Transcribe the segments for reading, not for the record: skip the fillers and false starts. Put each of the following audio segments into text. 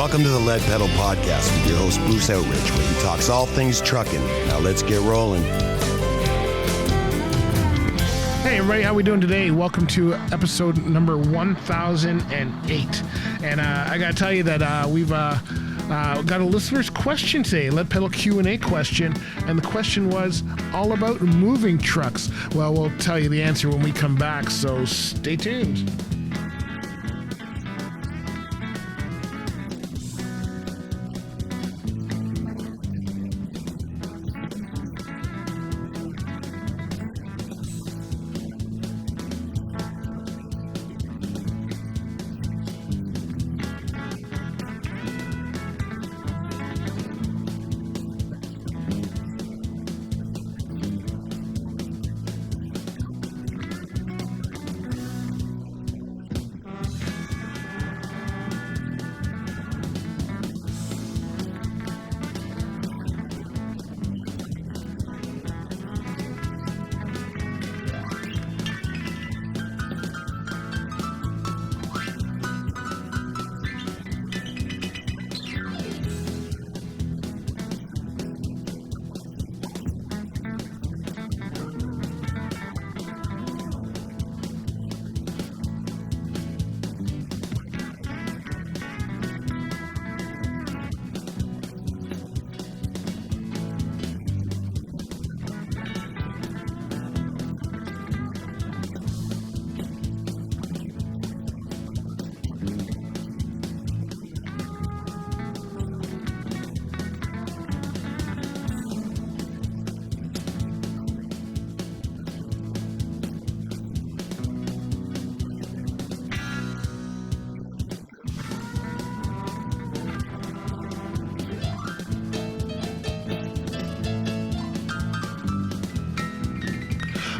Welcome to the Lead Pedal Podcast with your host, Bruce Outridge, where he talks all things trucking. Now let's get rolling. Hey everybody, how we doing today? Welcome to episode number 1008. And I got to tell you that we've got a listener's question today, Lead Pedal Q&A question. And the question was all about moving trucks. Well, we'll tell you the answer when we come back, so stay tuned.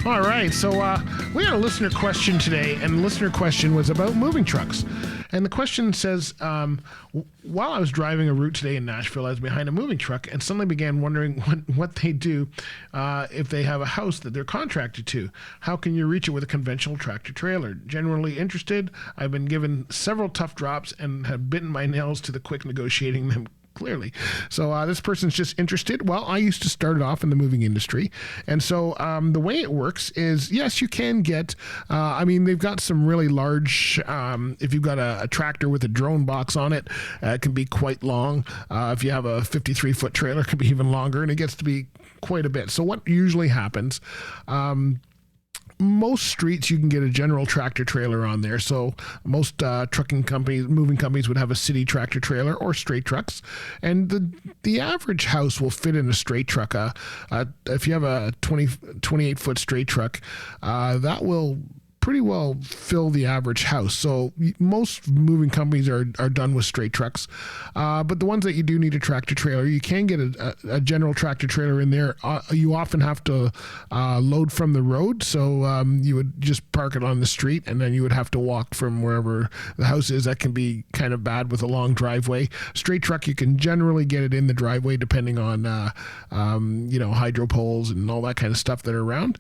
All right, so we had a listener question today, and the listener question was about moving trucks. And the question says, while I was driving a route today in Nashville, I was behind a moving truck and suddenly began wondering what they do if they have a house that they're contracted to. How can you reach it with a conventional tractor trailer? Generally interested. I've been given several tough drops and have bitten my nails to the quick negotiating them clearly. So this person's just interested. Well, I used to start off in the moving industry. And so the way it works is, yes, you can get, they've got some really large, if you've got a tractor with a drone box on it, it can be quite long. If you have a 53-foot trailer, it can be even longer, and it gets to be quite a bit. So what usually happens, most streets you can get a general tractor trailer on there. So most trucking companies, moving companies would have a city tractor trailer or straight trucks. And the average house will fit in a straight truck. If you have a 28-foot straight truck, that will pretty well fill the average house. So most moving companies are done with straight trucks. But the ones that you do need a tractor trailer, you can get a general tractor trailer in there. You often have to load from the road. So you would just park it on the street and then you would have to walk from wherever the house is. That can be kind of bad with a long driveway. Straight truck, you can generally get it in the driveway depending on, hydro poles and all that kind of stuff that are around.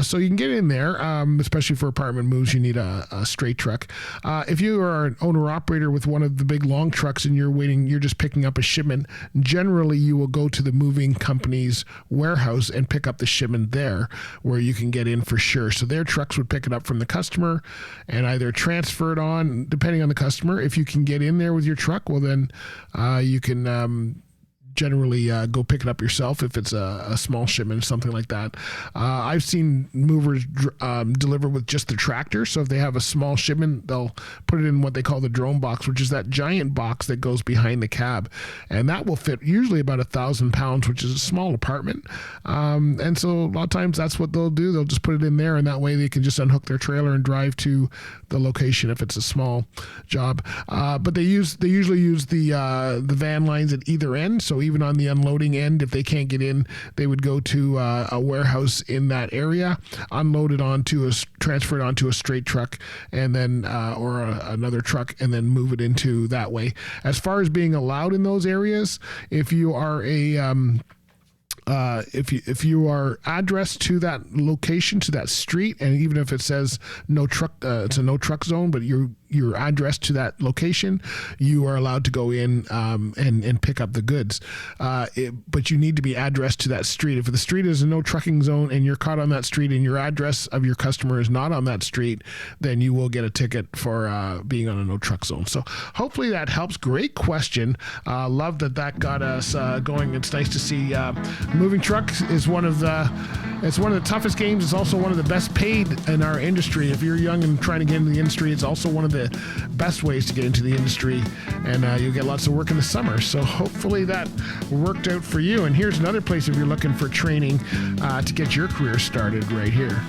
So you can get in there, especially for apartment moves, you need a straight truck. If you are an owner-operator with one of the big long trucks and you're just picking up a shipment, generally you will go to the moving company's warehouse and pick up the shipment there where you can get in for sure. So their trucks would pick it up from the customer and either transfer it on, depending on the customer. If you can get in there with your truck, well then you can generally go pick it up yourself if it's a small shipment or something like that. I've seen movers deliver with just the tractor. So if they have a small shipment, they'll put it in what they call the drone box, which is that giant box that goes behind the cab. And that will fit usually about 1,000 pounds, which is a small apartment. And so a lot of times that's what they'll do. They'll just put it in there, and that way they can just unhook their trailer and drive to the location if it's a small job. But they usually use the van lines at either end. So even on the unloading end, if they can't get in, they would go to a warehouse in that area, unload it transfer it onto a straight truck, and then another truck, and then move it into that way. As far as being allowed in those areas, if you are if you are addressed to that location, to that street, and even if it says no truck, it's a no truck zone, but your address to that location, you are allowed to go in and pick up the goods. But you need to be addressed to that street. If the street is a no trucking zone and you're caught on that street and your address of your customer is not on that street, then you will get a ticket for being on a no truck zone. So hopefully that helps. Great question. Love that got us going. It's nice to see moving trucks is one of the toughest games. It's also one of the best paid in our industry. If you're young and trying to get into the industry, it's also one of the best ways to get into the industry, and you'll get lots of work in the summer. So hopefully that worked out for you. And here's another place if you're looking for training to get your career started right here.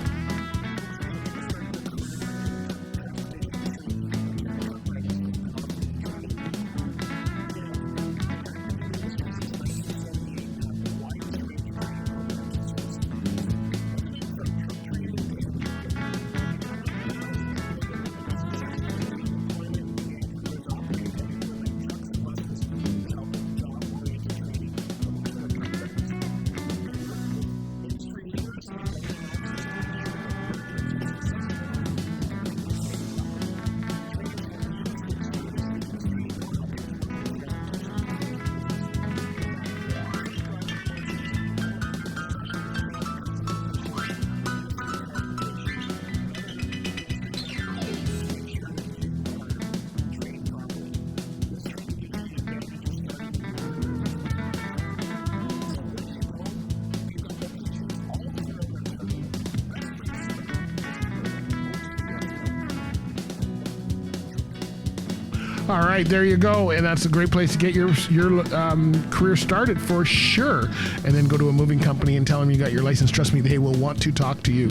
All right, there you go. And that's a great place to get your career started for sure. And then go to a moving company and tell them you got your license. Trust me, they will want to talk to you.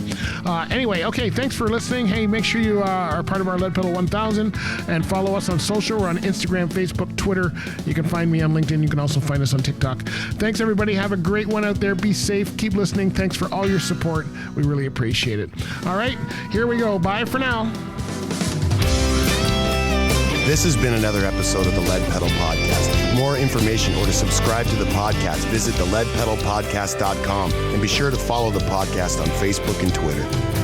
Anyway, okay, thanks for listening. Hey, make sure you are part of our Lead Pedal 1000 and follow us on social. We're on Instagram, Facebook, Twitter. You can find me on LinkedIn. You can also find us on TikTok. Thanks, everybody. Have a great one out there. Be safe. Keep listening. Thanks for all your support. We really appreciate it. All right, here we go. Bye for now. This has been another episode of the Lead Pedal Podcast. For more information or to subscribe to the podcast, visit theleadpedalpodcast.com and be sure to follow the podcast on Facebook and Twitter.